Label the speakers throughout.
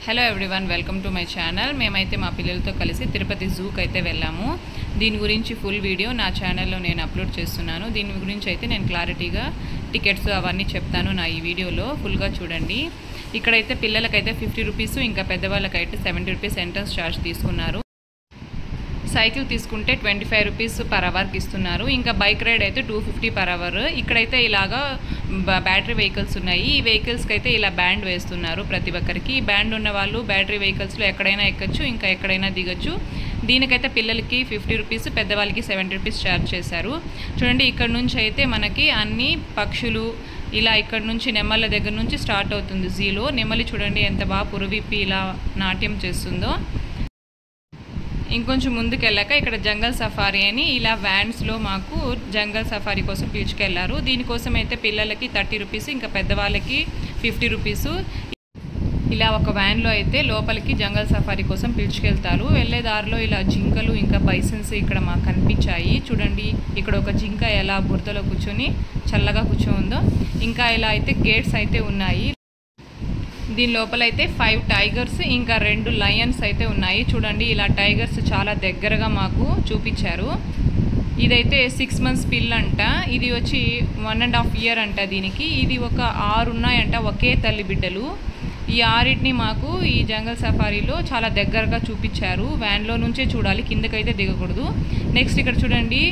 Speaker 1: Hello everyone, welcome to my channel. మేమైతే మా పిల్లలతో కలిసి తిరుపతి జూకి అయితే వెళ్ళాము. దీని గురించి ఫుల్ వీడియో నా ఛానల్లో నేను అప్లోడ్ చేస్తున్నాను. దీని గురించి అయితే నేను క్లారిటీగా టికెట్స్ అవన్నీ చెప్తాను నా ఈ వీడియోలో. ఫుల్గా చూడండి. ఇక్కడైతే పిల్లలకైతే 50 రూపీస్, ఇంకా పెద్దవాళ్ళకైతే 70 రూపీస్ ఎంట్రన్స్ ఛార్జ్ తీసుకున్నారు. సైకిల్ తీసుకుంటే 25 రూపీస్ పర్ అవర్కి ఇస్తున్నారు. ఇంకా బైక్ రైడ్ అయితే 250 పర్ అవర్. ఇక్కడైతే ఇలాగా బ్యాటరీ వెహికల్స్ ఉన్నాయి. ఈ వెహికల్స్కి అయితే ఇలా బ్యాండ్ వేస్తున్నారు ప్రతి ఒక్కరికి. బ్యాండ్ ఉన్న వాళ్ళు బ్యాటరీ వెహికల్స్లో ఎక్కడైనా ఎక్కచ్చు, ఇంకా ఎక్కడైనా దిగచ్చు. దీనికైతే పిల్లలకి 50 రూపీస్, పెద్దవాళ్ళకి 70 రూపీస్ ఛార్జ్ చేశారు. చూడండి, ఇక్కడ నుంచి అయితే మనకి అన్ని పక్షులు ఇలా ఇక్కడ నుంచి నెమళ్ళ దగ్గర నుంచి స్టార్ట్ అవుతుంది. జీలో నెమలి చూడండి ఎంత బాగా పురువిప్పి ఇలా నాట్యం చేస్తుందో. ఇంకొంచెం ముందుకు వెళ్ళాక ఇక్కడ జంగల్ సఫారీ అని ఇలా వ్యాన్స్లో మాకు జంగల్ సఫారీ కోసం పిలుచుకెళ్లారు. దీనికోసం అయితే పిల్లలకి 30 రూపీస్, ఇంకా పెద్దవాళ్ళకి 50 రూపీస్. ఇలా ఒక వ్యాన్లో అయితే లోపలికి జంగల్ సఫారీ కోసం పిలుచుకెళ్తారు. వెళ్ళే దారిలో ఇలా జింకలు ఇంకా బైసన్స్ ఇక్కడ మాకు కనిపించాయి. చూడండి, ఇక్కడ ఒక జింక ఎలా బురదలో కూర్చొని చల్లగా కూర్చోందో. ఇంకా ఇలా అయితే గేట్స్ అయితే ఉన్నాయి. దీని లోపలైతే 5 టైగర్స్ ఇంకా 2 లయన్స్ అయితే ఉన్నాయి. చూడండి, ఇలా టైగర్స్ చాలా దగ్గరగా మాకు చూపించారు. ఇదైతే 6 months పిల్ల అంట. ఇది వచ్చి 1.5 year అంట దీనికి. ఇది ఒక 6 ఉన్నాయంట, ఒకే తల్లి బిడ్డలు. ఈ 6టిని మాకు ఈ జంగల్ సఫారీలో చాలా దగ్గరగా చూపించారు. వ్యాన్లో నుంచే చూడాలి, కిందకైతే దిగకూడదు. నెక్స్ట్ ఇక్కడ చూడండి,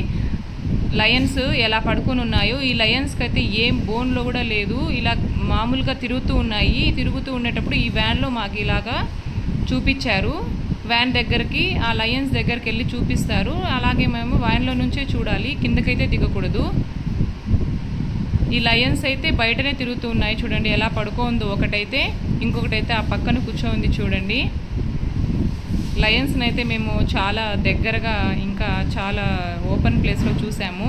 Speaker 1: లయన్స్ ఎలా పడుకొని ఉన్నాయో. ఈ లయన్స్కి అయితే ఏం బోన్లో కూడా లేదు, ఇలా మామూలుగా తిరుగుతూ ఉన్నాయి. తిరుగుతూ ఉండేటప్పుడు ఈ వ్యాన్లో మాకు ఇలాగా చూపించారు. వ్యాన్ దగ్గరికి, ఆ లయన్స్ దగ్గరికి వెళ్ళి చూపిస్తారు. అలాగే మేము వ్యాన్లో నుంచే చూడాలి, కిందకైతే దిగకూడదు. ఈ లయన్స్ అయితే బయటనే తిరుగుతూ ఉన్నాయి. చూడండి ఎలా పడుకోందో ఒకటైతే, ఇంకొకటైతే ఆ పక్కన కూర్చోంది. చూడండి, లయన్స్ని అయితే మేము చాలా దగ్గరగా ఇంకా చాలా ఓపెన్ ప్లేస్లో చూసాము.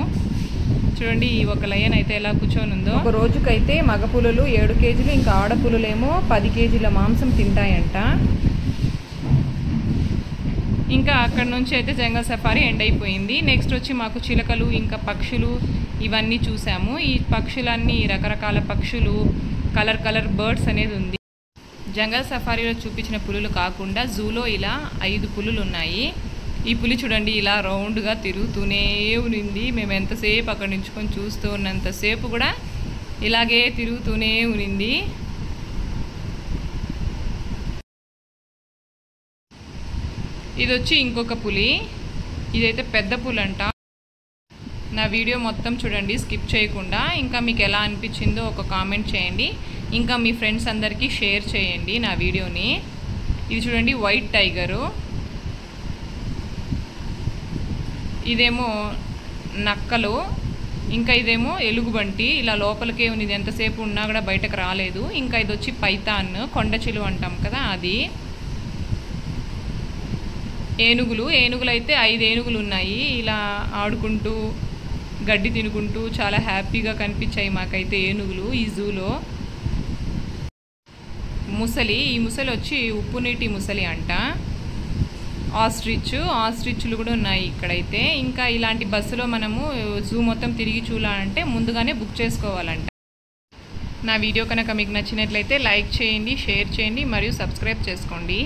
Speaker 1: చూడండి, ఈ ఒక లయన్ అయితే ఎలా కూర్చొని ఉందో. ఒక రోజుకైతే మగ పులులు 7 కేజీలు, ఇంకా ఆడపులులేమో 10 కేజీల మాంసం తింటాయంట. ఇంకా అక్కడ నుంచి అయితే జంగల్ సఫారీ ఎండ్ అయిపోయింది. నెక్స్ట్ వచ్చి మాకు చిలకలు ఇంకా పక్షులు ఇవన్నీ చూసాము. ఈ పక్షులన్నీ రకరకాల పక్షులు, కలర్ బర్డ్స్ అనేది ఉంది. జంగల్ సఫారీలో చూపించిన పులులు కాకుండా జూలో ఇలా 5 పులులు ఉన్నాయి. ఈ పులి చూడండి ఇలా రౌండ్గా తిరుగుతూనే ఉనింది. మేము ఎంతసేపు అక్కడ నించుకొని చూస్తూ ఉన్నంతసేపు కూడా ఇలాగే తిరుగుతూనే ఉనింది. ఇది వచ్చి ఇంకొక పులి. ఇదైతే పెద్ద పులి అంట. నా వీడియో మొత్తం చూడండి స్కిప్ చేయకుండా. ఇంకా మీకు ఎలా అనిపించిందో ఒక కామెంట్ చేయండి. ఇంకా మీ ఫ్రెండ్స్ అందరికీ షేర్ చేయండి నా వీడియోని. ఇది చూడండి వైట్ టైగరు. ఇదేమో నక్కలు, ఇంకా ఇదేమో ఎలుగుబంటి. ఇలా లోపలికే ఉంది, ఎంతసేపు ఉన్నా కూడా బయటకు రాలేదు. ఇంకా ఇది వచ్చి పైథాన్, కొండ చిలువ అంటాం కదా అది. ఏనుగులు అయితే 5 ఏనుగులు ఉన్నాయి. ఇలా ఆడుకుంటూ గడ్డి తినుకుంటూ చాలా హ్యాపీగా కనిపించాయి మాకైతే ఏనుగులు ఈ జూలో. ముసలి, ఈ ముసలి వచ్చి ఉప్పు నీటి ముసలి అంట. ఆస్ట్రిచ్లు కూడా ఉన్నాయి ఇక్కడైతే. ఇంకా ఇలాంటి బస్సులో మనము జూ మొత్తం తిరిగి చూడాలంటే ముందుగానే బుక్ చేసుకోవాలంట. నా వీడియో కనుక మీకు నచ్చినట్లయితే లైక్ చేయండి, షేర్ చేయండి మరియు సబ్స్క్రైబ్ చేసుకోండి.